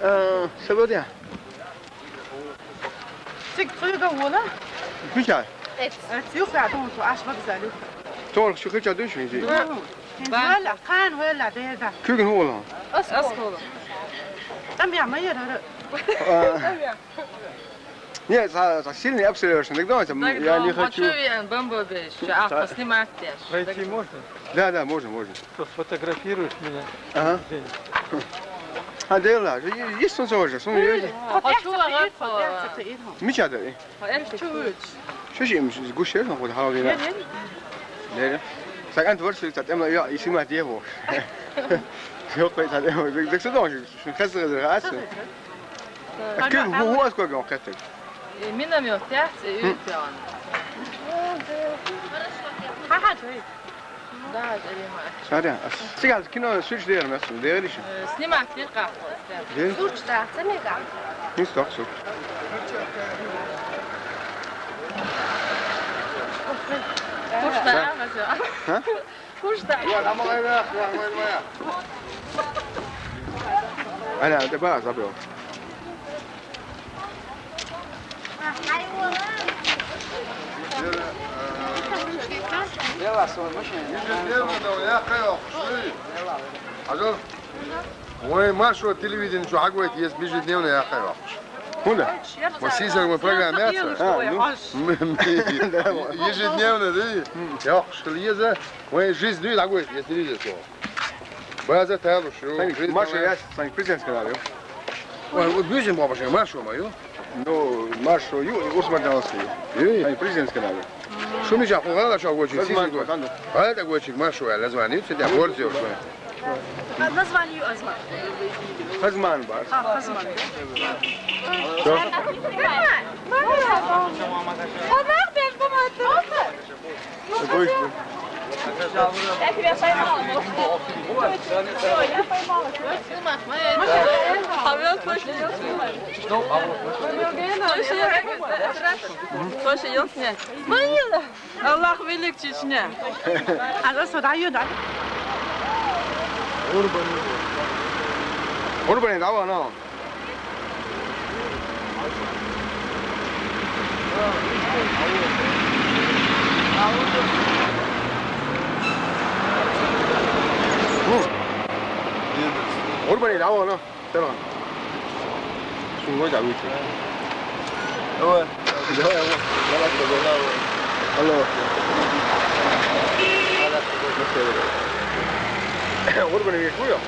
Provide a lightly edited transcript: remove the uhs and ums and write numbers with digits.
Ça veut dire. تقدر ولا؟ Güzel. يوقع دون عشرة بزالو. Toch, zo goed dus niet. ولا كان ولا ده. Kuken holen. أسكول. أم يا ما يرى. Ja, dat is сильный абсолютно. Так давайте, я не хочу. Хочу бомбобиш, а снимать też. Пройти можно? Да, можно. Фотографируешь меня? Ага. Ha değerler. Yesin sonra. Sonra yiyor. Miçade. Şu şeymiş. Guşer mi? Hadi hava gene. Ne? Sen ant var şey tatem ya işim var diye bu. Yok be tatem. Bek sonra şu kasır da rahat. Kim bu az koyuyor kaçtık. Minamyok ya, ut yani. Ha. Daha elime. Hadi. Sigal kino switch değer mi? Değer işin. Snimak değil kahve. Değil. Suçta sen ne gal? Hiç yok su. Kuşta mesela. Ha? Kuşta. Ana da bak abi. يلا سوي ماشي يا اخي اخوي حاضر وين ما شو التلفزيون شو حقوي يس بيجي دنيونا يا اخي Hunda. وسيسك من برنامج يجي دنيونا دي يا اخي شو ليزه وين جيز دي حقوي يس دي شو بازا تابو شو Maša ja sam prezidentski radio. وين بيجي بابا شو ما شو ما يو No, Mašo ju Usman Dalski. Sam prezidentski radio. شو مش اخو هذا شو اقول شيء Razman to tando. هذا اقول شيء ما شو لازم اني تدي بورزي وشو نزمان يو أزمان. Razman var. أزمان. Zo. Goeie. Тоже yok ne? Bayılır. Allah bilir çişine. هذا صداع يدعي. Urbanı da var no. Urbanı da var no. Tamam. Şunu da bir şey. هو Allah. Urbanı bir şey yok.